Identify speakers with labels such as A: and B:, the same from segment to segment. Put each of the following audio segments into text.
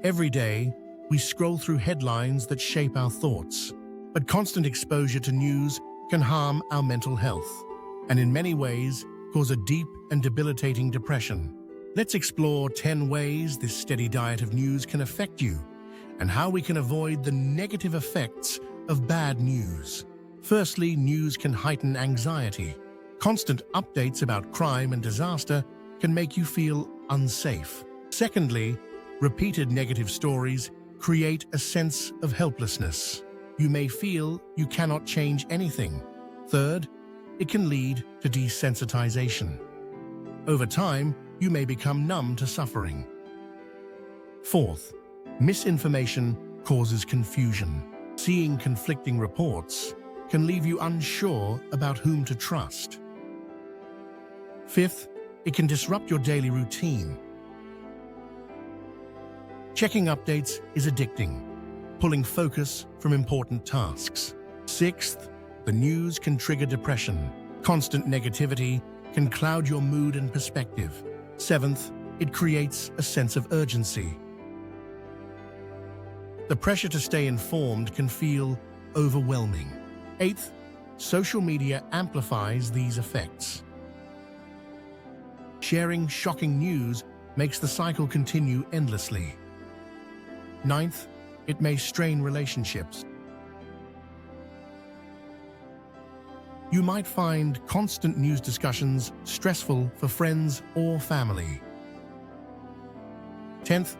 A: Every day, we scroll through headlines that shape our thoughts, but constant exposure to news can harm our mental health, and in many ways, cause a deep and debilitating depression. Let's explore 10 ways this steady diet of news can affect you, and how we can avoid the negative effects of bad news. Firstly, news can heighten anxiety. Constant updates about crime and disaster can make you feel unsafe. Secondly, repeated negative stories create a sense of helplessness. You may feel you cannot change anything. Third, it can lead to desensitization. Over time, you may become numb to suffering. Fourth, misinformation causes confusion. Seeing conflicting reports can leave you unsure about whom to trust. Fifth, it can disrupt your daily routine. Checking updates is addicting, pulling focus from important tasks. Sixth, the news can trigger depression. Constant negativity can cloud your mood and perspective. Seventh, it creates a sense of urgency. The pressure to stay informed can feel overwhelming. Eighth, social media amplifies these effects. Sharing shocking news makes the cycle continue endlessly. Ninth, it may strain relationships. You might find constant news discussions stressful for friends or family. 10th,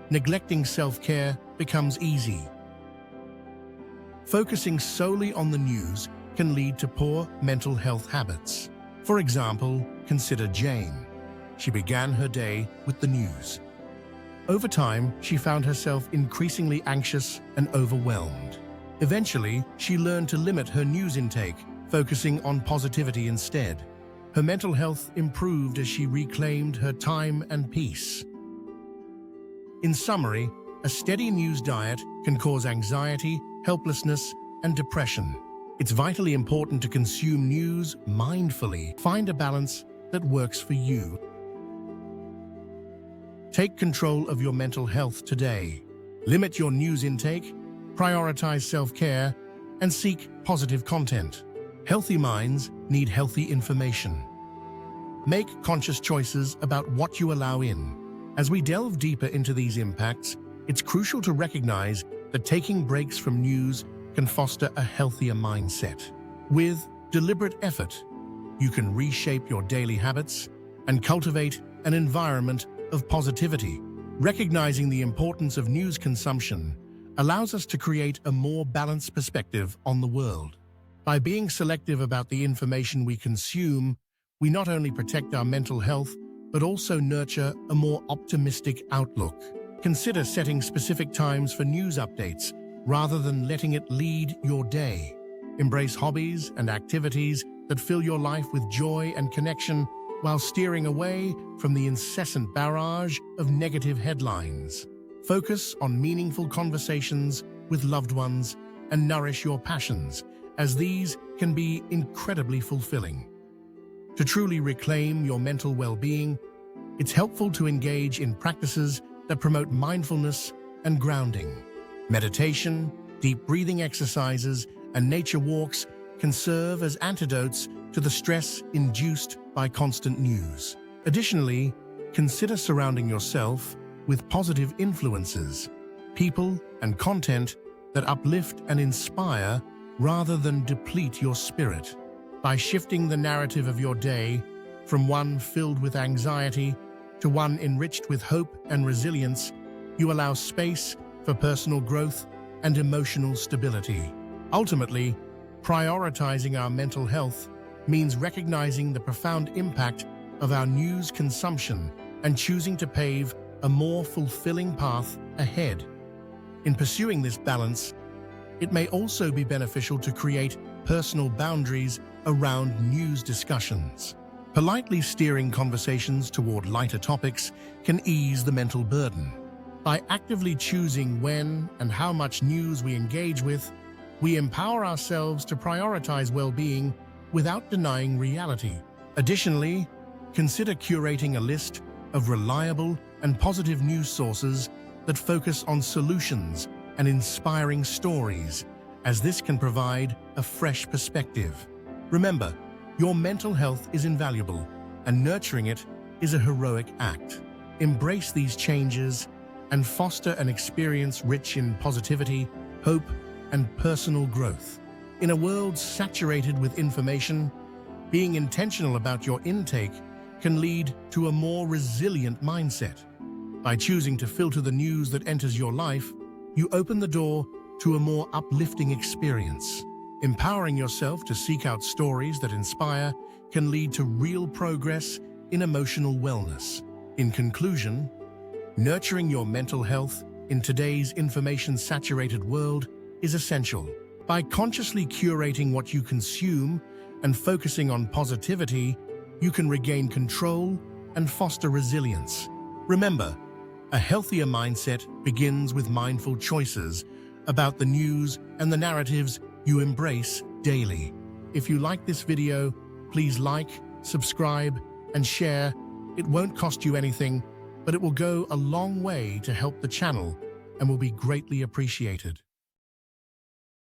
A: neglecting self-care becomes easy. Focusing solely on the news can lead to poor mental health habits. For example, consider Jane. She began her day with the news. Over time, she found herself increasingly anxious and overwhelmed. Eventually, she learned to limit her news intake, focusing on positivity instead. Her mental health improved as she reclaimed her time and peace. In summary, a steady news diet can cause anxiety, helplessness, and depression. It's vitally important to consume news mindfully. Find a balance that works for you. Take control of your mental health today. Limit your news intake, prioritize self-care, and seek positive content. Healthy minds need healthy information. Make conscious choices about what you allow in. As we delve deeper into these impacts, it's crucial to recognize that taking breaks from news can foster a healthier mindset. With deliberate effort, you can reshape your daily habits and cultivate an environment of positivity. Recognizing the importance of news consumption allows us to create a more balanced perspective on the world. By being selective about the information we consume, we not only protect our mental health, but also nurture a more optimistic outlook. Consider setting specific times for news updates rather than letting it lead your day. Embrace hobbies and activities that fill your life with joy and connection while steering away from the incessant barrage of negative headlines. Focus on meaningful conversations with loved ones and nourish your passions, as these can be incredibly fulfilling. To truly reclaim your mental well-being, it's helpful to engage in practices that promote mindfulness and grounding. Meditation, deep breathing exercises, and nature walks can serve as antidotes to the stress induced by constant news. Additionally, consider surrounding yourself with positive influences, people and content that uplift and inspire rather than deplete your spirit. By shifting the narrative of your day from one filled with anxiety to one enriched with hope and resilience, you allow space for personal growth and emotional stability. Ultimately, prioritizing our mental health means recognizing the profound impact of our news consumption and choosing to pave a more fulfilling path ahead. In pursuing this balance, it may also be beneficial to create personal boundaries around news discussions. Politely steering conversations toward lighter topics can ease the mental burden. By actively choosing when and how much news we engage with, we empower ourselves to prioritize well-being without denying reality. Additionally, consider curating a list of reliable and positive news sources that focus on solutions and inspiring stories, as this can provide a fresh perspective. Remember, your mental health is invaluable, and nurturing it is a heroic act. Embrace these changes and foster an experience rich in positivity, hope, and personal growth. In a world saturated with information, being intentional about your intake can lead to a more resilient mindset. By choosing to filter the news that enters your life, you open the door to a more uplifting experience. Empowering yourself to seek out stories that inspire can lead to real progress in emotional wellness. In conclusion, nurturing your mental health in today's information-saturated world is essential. By consciously curating what you consume and focusing on positivity, you can regain control and foster resilience. Remember, a healthier mindset begins with mindful choices about the news and the narratives you embrace daily. If you like this video, please like, subscribe, and share. It won't cost you anything, but it will go a long way to help the channel and will be greatly appreciated.